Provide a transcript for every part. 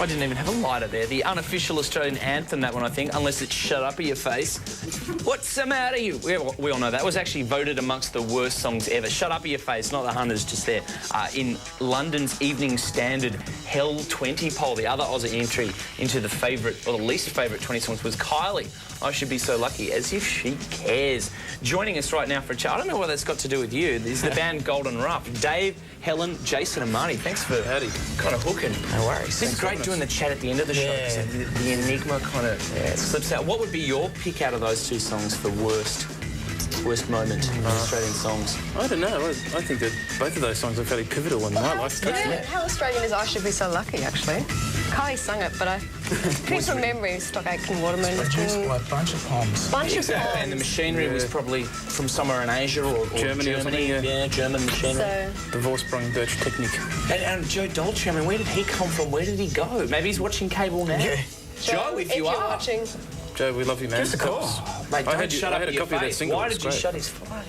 I didn't even have a lighter there. The unofficial Australian anthem, that one, I think, unless it's Shut Up Your Face. What's the matter, you? We all know that was actually voted amongst the worst songs ever. Shut Up Your Face, not the Hunters, just there. In London's Evening Standard Hell 20 poll, the other Aussie entry into the favourite, or the least favourite 20 songs was Kylie. I Should Be So Lucky, as if she cares. Joining us right now for a chat, I don't know what that's got to do with you. This is the band Golden Rough. Dave, Helen, Jason and Marty, thanks for kind of hooking. No worries. It's great doing the chat at the end of the show. Yeah. The enigma kind of slips out. What would be your pick out of those two songs for worst moment in Australian songs? I don't know. I think that both of those songs are fairly pivotal in my life. How Australian is I Should Be So Lucky, actually? Kylie sung it, but I think from memory, Stock Aitken Waterman. Produced by a bunch of Poms. Exactly, and the machinery was probably from somewhere in Asia or Germany or something, yeah, German machinery. So, Divorce-sprung Birch Technique. And Joe Dolce, I mean, where did he come from? Where did he go? Maybe he's watching cable now. Yeah. Joe, if you you're are watching, Joe, we love you, man. Give us a call. Mate, I don't shut I up had a your copy of that face. single. Why It was did you great.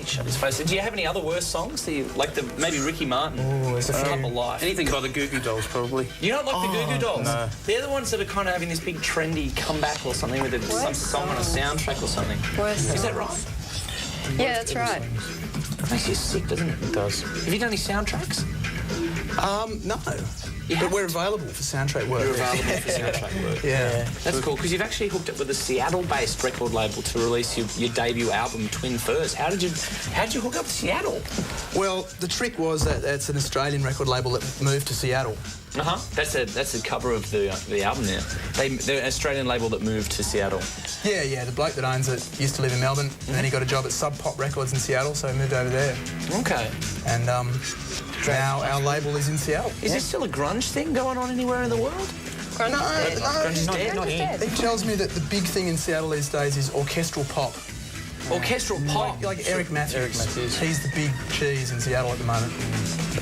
shut his face? Do you have any other worst songs that you like? Maybe Ricky Martin. Ooh, there's a few. Couple Life. Anything by the Goo Goo Dolls, probably. You don't like the Goo Goo Dolls? no. They're the ones that are kind of having this big trendy comeback or something with some song on a soundtrack or something. worst Is that song. right? Yeah, that's right. It makes you sick, doesn't it? It does. Have you done any soundtracks? No. You But have we're available for soundtrack work. You're available for soundtrack work. Yeah. That's cool, because you've actually hooked up with a Seattle-based record label to release your debut album, Twin Furs. How did you hook up with Seattle? Well, the trick was that it's an Australian record label that moved to Seattle. That's the cover of the album now. They're an Australian label that moved to Seattle. Yeah. The bloke that owns it used to live in Melbourne, and then he got a job at Sub Pop Records in Seattle, so he moved over there. Okay. And now our label is in Seattle. Is there still a grunge thing going on anywhere in the world? Grunge is dead. Not dead. He tells me that the big thing in Seattle these days is orchestral pop. Orchestral pop. Like Eric Matthews. Eric Matthews. He's the big cheese in Seattle at the moment.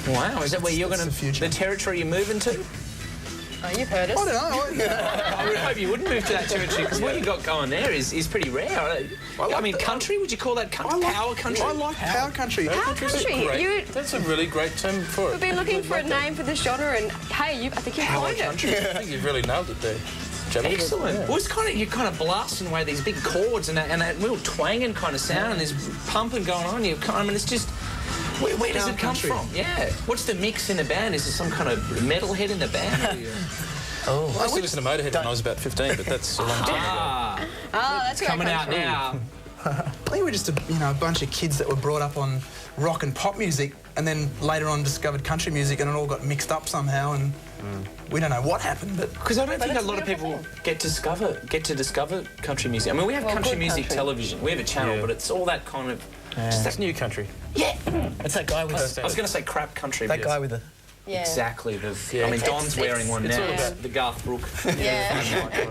Wow, is that where you're going to... the future. The territory you're moving to? Oh, you've heard us. I don't know. I would hope you wouldn't move to that territory, because what you got going there is pretty rare. I mean, country? Would you call that power country? I like power country. Power country. Great. That's a really great term for it. We've been looking for a name for the genre, and hey, I think you've coined it. I think you've really nailed it there. Excellent. Yeah. Well, it's you're kind of blasting away these big chords and that real twanging kind of sound, and there's pumping going on. I mean, it's just... Where does it come from? Yeah. What's the mix in the band? Is there some kind of metalhead in the band? I used to listen to Motorhead when I was about 15, but that's a long time ago. Oh, that's where it Coming comes out from. now. I think we're just a bunch of kids that were brought up on rock and pop music, and then later on discovered country music, and it all got mixed up somehow, and we don't know what happened, but... Because I don't think a it's a lot of beautiful people get to discover country music. I mean, we have country good music country. television. We have a channel, Yeah. but it's all that kind of... Just That's that, new country. yeah. It's that guy with I was going to say crap country. that but guy with the. Yeah. Exactly. I mean, It's- Don's wearing one now. all It's about- the Garth Brooke. Yeah.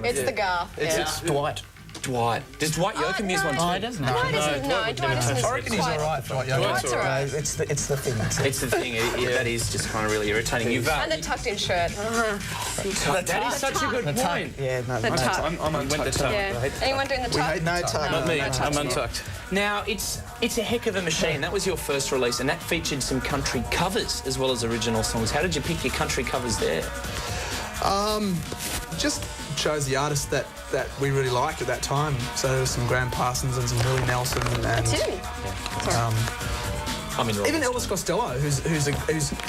It's the Garth. It's Dwight. Dwight. Does Dwight Yoakam use one too? Oh, he doesn't. Dwight isn't. No, Dwight isn't. I reckon he's all right, Dwight Yoakam. Dwight's all right. It's the thing. It's the thing. That is just kind of really irritating. You've And the tucked-in shirt. that is such a good The point. tuck. Yeah, no. The no tuck. tuck. I'm untucked. Yeah. Anyone doing the tuck? No tuck. Not me. No tuck. I'm untucked. Now, it's a heck of a machine. That was your first release, and that featured some country covers as well as original songs. How did you pick your country covers there? Just chose the artists that we really liked at that time. So there was some Graham Parsons and some Willie Nelson and Too. I mean, even Elvis Costello, who's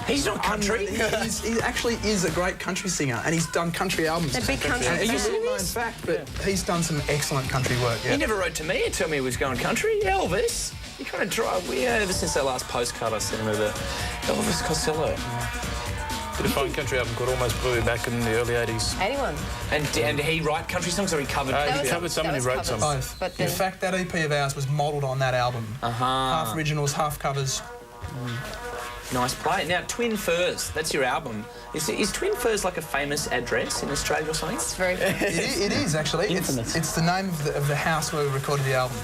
he's not country. he actually is a great country singer, and he's done country albums. The big country And it's a singer. little known fact, but he's done some excellent country work. He Yeah. never wrote to me and told me he was going country. Elvis. You kind of drive. Ever since that last postcard I sent him with Elvis Costello. Did a fine country album called Almost Blue back in the early 80s. 81. And did he write country songs or he covered? He was- covered some that and he was wrote some. covers. Both. But In then- fact, that EP of ours was modelled on that album. Half originals, half covers. Nice play. Now, Twin Furs, that's your album. Is Twin Furs like a famous address in Australia or something? It's very... It is actually. Infamous. It's the name of the house where we recorded the album.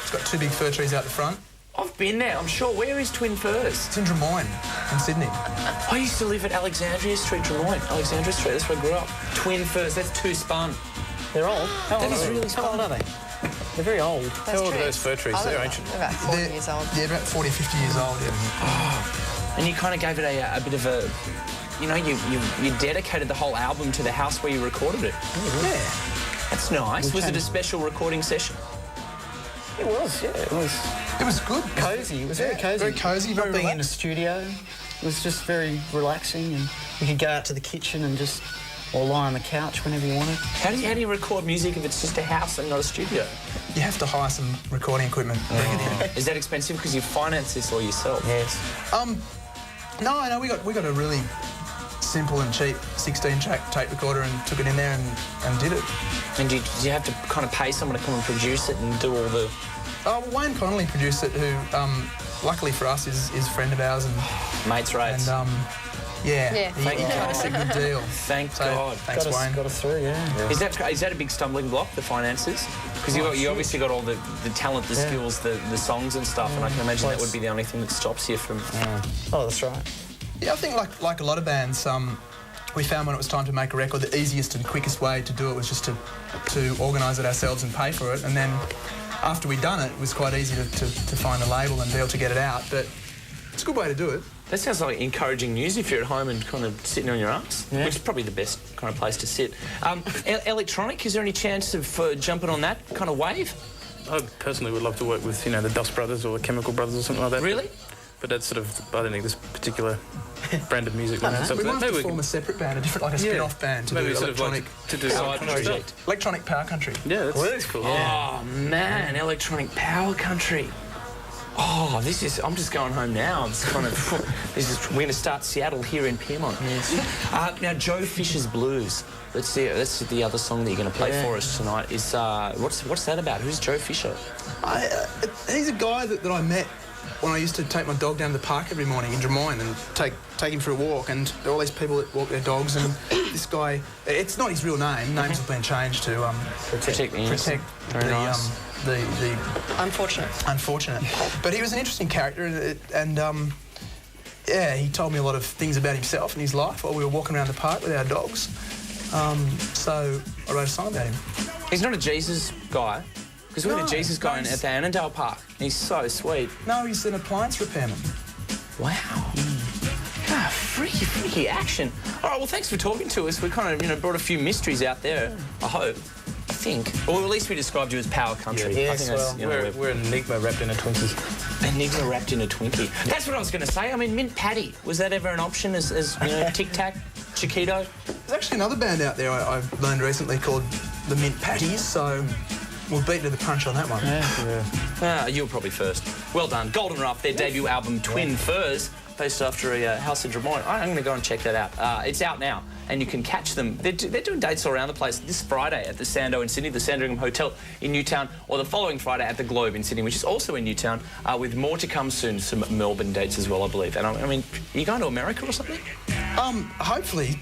It's got two big fir trees out the front. I've been there, I'm sure. Where is Twin Furs? It's in Drummoyne, in Sydney. I used to live at Alexandria Street, Drummoyne. Alexandria Street, that's where I grew up. Twin Furs, that's two spun. They're old. How That old is are they? really How old are they? They're very old. How old are those fir trees? They're ancient. About 40 years old. Yeah, about 40, 50 years old, yeah. And you kind of gave it a bit of a you dedicated the whole album to the house where you recorded it. Yeah. That's nice. Was it a special recording session? It was, yeah. It was It was good. cosy. It was very cosy. Very cosy, very Not being in the relaxed. studio. It was just very relaxing, and you could go out to the kitchen and just, or lie on the couch whenever you wanted. How do you record music if it's just a house and not a studio? You have to hire some recording equipment. Bring it in. Is that expensive because you finance this all yourself? Yes. No, we got a really simple and cheap 16-track tape recorder and took it in there and did it. And did you have to kind of pay someone to come and produce it and do all the... Well, Wayne Connolly produced it, who, luckily for us, is a friend of ours, and mates rates? yeah, Yeah. he got us a good deal. Thank God. Thanks, Wayne. Got us through, yeah. Is that a big stumbling block, the finances? Because you obviously got all the talent, the skills, the songs and stuff, and I can imagine that would be the only thing that stops you from... Oh, that's right. Yeah, I think like a lot of bands, we found when it was time to make a record, the easiest and quickest way to do it was just to organise it ourselves and pay for it. And then after we'd done it, it was quite easy to find a label and be able to get it out. But it's a good way to do it. That sounds like encouraging news if you're at home and kind of sitting on your arse, which is probably the best kind of place to sit. Electronic, is there any chance of jumping on that kind of wave? I personally would love to work with, the Dust Brothers or the Chemical Brothers or something like that. Really? But that's sort of, I don't think this particular brand of music. We might have to form a separate band, a different, like a spin-off band to maybe do sort of electronic, like to do side project. electronic power country. Yeah, that's cool. Oh, man, electronic power country. Oh, I'm just going home now. It's kind of, we're going to start Seattle here in Piermont. Yes. Now, Joe Fisher's Blues. Let's see, that's the other song that you're going to play for us tonight. Is what's that about? Who's Joe Fisher? He's a guy that I met when I used to take my dog down to the park every morning in Drummoyne and take him for a walk, and all these people that walk their dogs, and this guy, it's not his real name. Names have been changed to Protect the innocent. Very nice. The Unfortunate. But he was an interesting character, and yeah, he told me a lot of things about himself and his life while we were walking around the park with our dogs. So I wrote a song about him. He's not a Jesus guy, because we had a Jesus guy at the Annandale Park. He's so sweet. No, he's an appliance repairman. Wow. Ah, freaky action. All right, well, thanks for talking to us. We kind of, brought a few mysteries out there, I hope. I think. Or at least we described you as power country. Yeah. I think that's, We're an enigma wrapped in a Twinkie. Enigma wrapped in a Twinkie. That's what I was going to say. I mean, mint patty. Was that ever an option as Tic Tac, Chiquito? There's actually another band out there I've learned recently called the Mint Patties, so we'll beat to the punch on that one. You were probably first. Well done. Golden Rough, their debut album, Twin Furs, based after a house in Drummoyne. I'm going to go and check that out. It's out now, and you can catch them. They're doing dates all around the place. This Friday at the Sando in Sydney, the Sandringham Hotel in Newtown, or the following Friday at the Globe in Sydney, which is also in Newtown, with more to come soon, some Melbourne dates as well, I believe. And I mean, are you going to America or something? Hopefully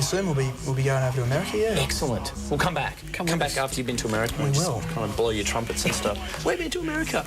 soon we'll be going over to America, yeah. Excellent. We'll come back. Come back after you've been to America. We and will. just kind of blow your trumpets and stuff. We've been to America.